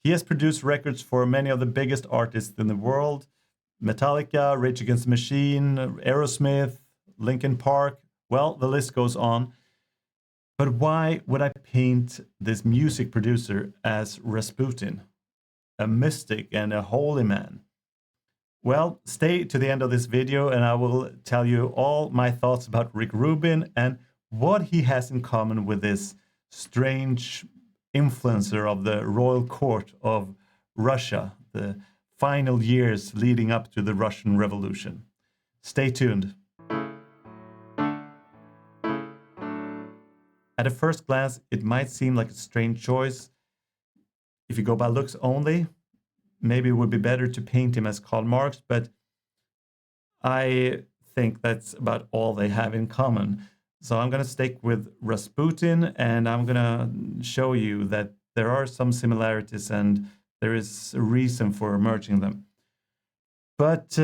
He has produced records for many of the biggest artists in the world: Metallica, Rage Against the Machine, Aerosmith, Linkin Park. Well, the list goes on. But why would I paint this music producer as Rasputin, a mystic and a holy man? Well, stay to the end of this video and I will tell you all my thoughts about Rick Rubin and what he has in common with this strange influencer of the royal court of Russia, the final years leading up to the Russian Revolution. Stay tuned. At a first glance, it might seem like a strange choice. If you go by looks only, maybe it would be better to paint him as Karl Marx, but I think that's about all they have in common. So I'm going to stick with Rasputin, and I'm going to show you that there are some similarities and there is a reason for merging them. But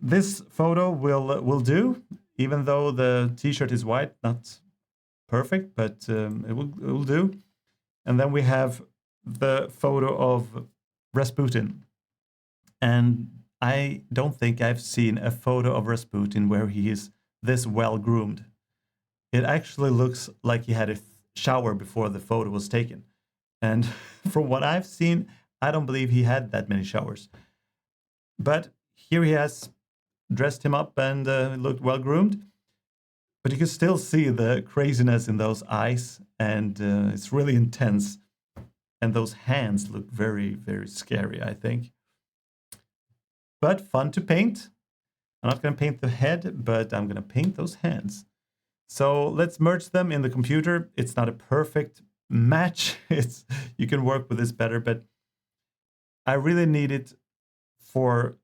this photo will do, even though the t-shirt is white, not perfect, but it will do. And then we have the photo of Rasputin. And I don't think I've seen a photo of Rasputin where he is this well groomed. It actually looks like he had a shower before the photo was taken. And from what I've seen, I don't believe he had that many showers. But here he has dressed him up and looked well groomed. But you can still see the craziness in those eyes, and it's really intense. And those hands look very, very scary, I think. But fun to paint. I'm not going to paint the head, but I'm going to paint those hands. So let's merge them in the computer. It's not a perfect match. You can work with this better, but I really need it for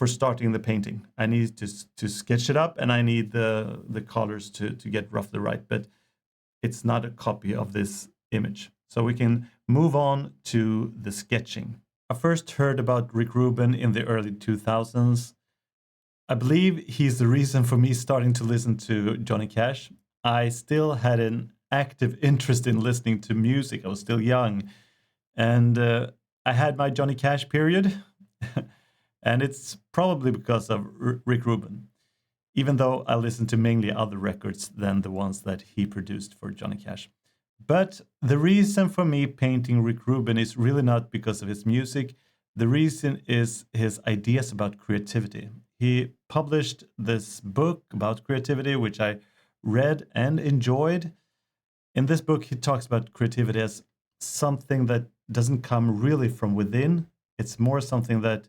starting the painting. I need to sketch it up, and I need the colors to get roughly right, but it's not a copy of this image. So we can move on to the sketching. I first heard about Rick Rubin in the early 2000s. I believe he's the reason for me starting to listen to Johnny Cash. I still had an active interest in listening to music. I was still young, and I had my Johnny Cash period. And it's probably because of Rick Rubin, even though I listen to mainly other records than the ones that he produced for Johnny Cash. But the reason for me painting Rick Rubin is really not because of his music. The reason is his ideas about creativity. He published this book about creativity, which I read and enjoyed. In this book, he talks about creativity as something that doesn't come really from within. It's more something that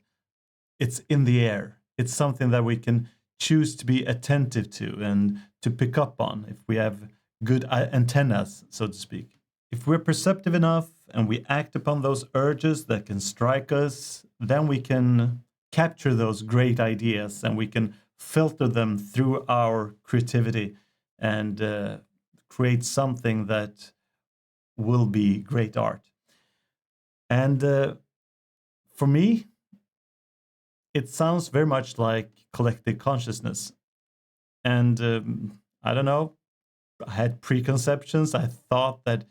it's in the air. It's something that we can choose to be attentive to and to pick up on if we have good antennas, so to speak. If we're perceptive enough and we act upon those urges that can strike us, then we can capture those great ideas and we can filter them through our creativity and create something that will be great art. And for me, it sounds very much like collective consciousness. And I don't know, I had preconceptions. I thought that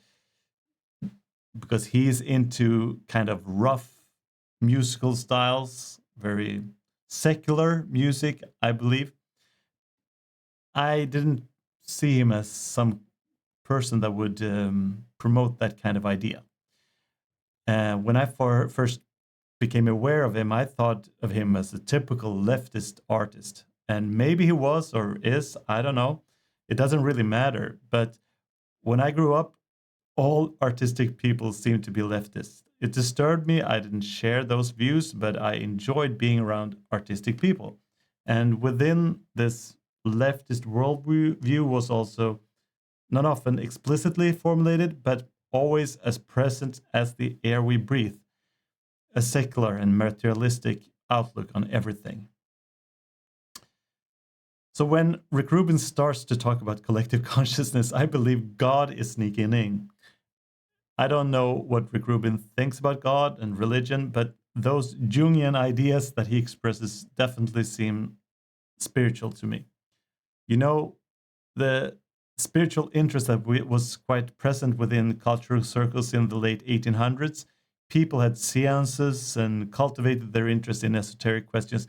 because he's into kind of rough musical styles, very secular music, I believe, I didn't see him as some person that would promote that kind of idea. When I first became aware of him, I thought of him as a typical leftist artist. And maybe he was or is, I don't know. It doesn't really matter. But when I grew up, all artistic people seemed to be leftists. It disturbed me. I didn't share those views, but I enjoyed being around artistic people. And within this leftist worldview was also not often explicitly formulated, but always as present as the air we breathe. A secular and materialistic outlook on everything. So when Rick Rubin starts to talk about collective consciousness, I believe God is sneaking in. I don't know what Rick Rubin thinks about God and religion, but those Jungian ideas that he expresses definitely seem spiritual to me. You know, the spiritual interest that was quite present within cultural circles in the late 1800s people had seances and cultivated their interest in esoteric questions.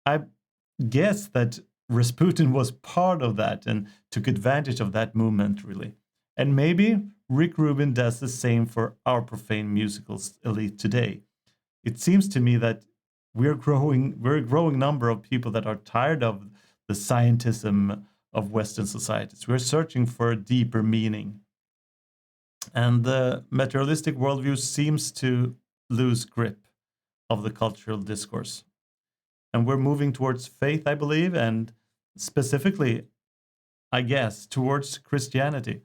I guess that Rasputin was part of that and took advantage of that movement, really. And maybe Rick Rubin does the same for our profane musicals elite today. It seems to me that we're a growing number of people that are tired of the scientism of Western societies. We're searching for a deeper meaning. And the materialistic worldview seems to lose grip of the cultural discourse. And we're moving towards faith, I believe, and specifically, I guess, towards Christianity.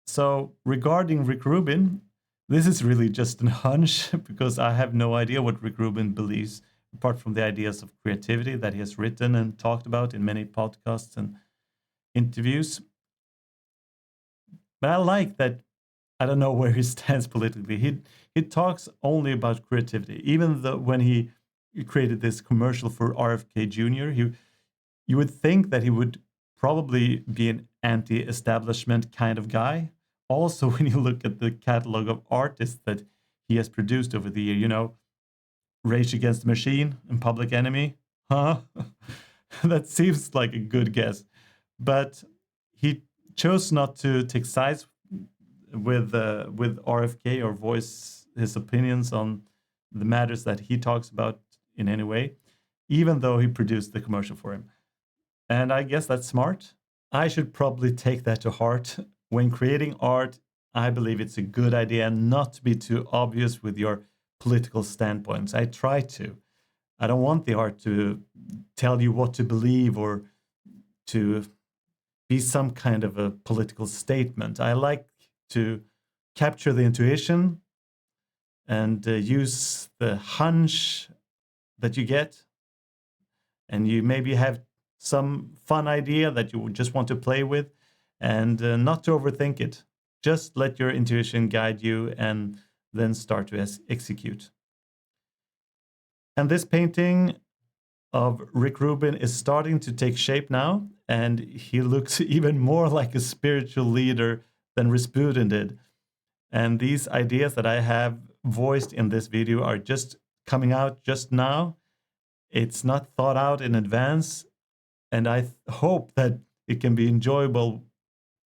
So regarding Rick Rubin, this is really just a hunch because I have no idea what Rick Rubin believes, apart from the ideas of creativity that he has written and talked about in many podcasts and interviews. But I like that. I don't know where he stands politically. He talks only about creativity, even though when he created this commercial for RFK Jr., you would think that he would probably be an anti-establishment kind of guy. Also, when you look at the catalog of artists that he has produced over the year, Rage Against the Machine and Public Enemy, huh? That seems like a good guess. But he chose not to take sides with RFK or voice his opinions on the matters that he talks about in any way, even though he produced the commercial for him. And I guess that's smart. I should probably take that to heart. When creating art, I believe it's a good idea not to be too obvious with your political standpoints. I try to. I don't want the art to tell you what to believe or to be some kind of a political statement. I like to capture the intuition and use the hunch that you get. And you maybe have some fun idea that you just want to play with, and not to overthink it. Just let your intuition guide you and then start to execute. And this painting of Rick Rubin is starting to take shape now, and he looks even more like a spiritual leader than Rasputin did. And these ideas that I have voiced in this video are just coming out just now. It's not thought out in advance, and I hope that it can be enjoyable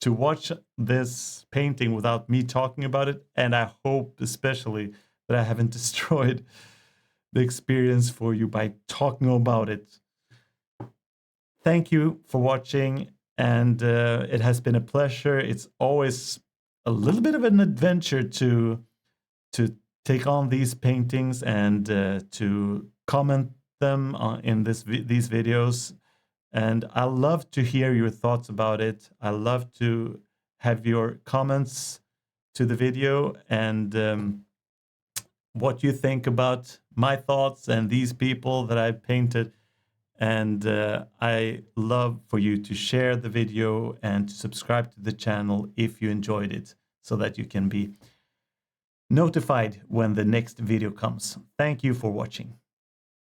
to watch this painting without me talking about it, and I hope especially that I haven't destroyed the experience for you by talking about it. Thank you for watching, and it has been a pleasure. It's always a little bit of an adventure to take on these paintings and to comment them in these videos. And I love to hear your thoughts about it. I love to have your comments to the video and what you think about my thoughts and these people that I've painted. And I love for you to share the video and to subscribe to the channel if you enjoyed it, so that you can be notified when the next video comes. Thank you for watching.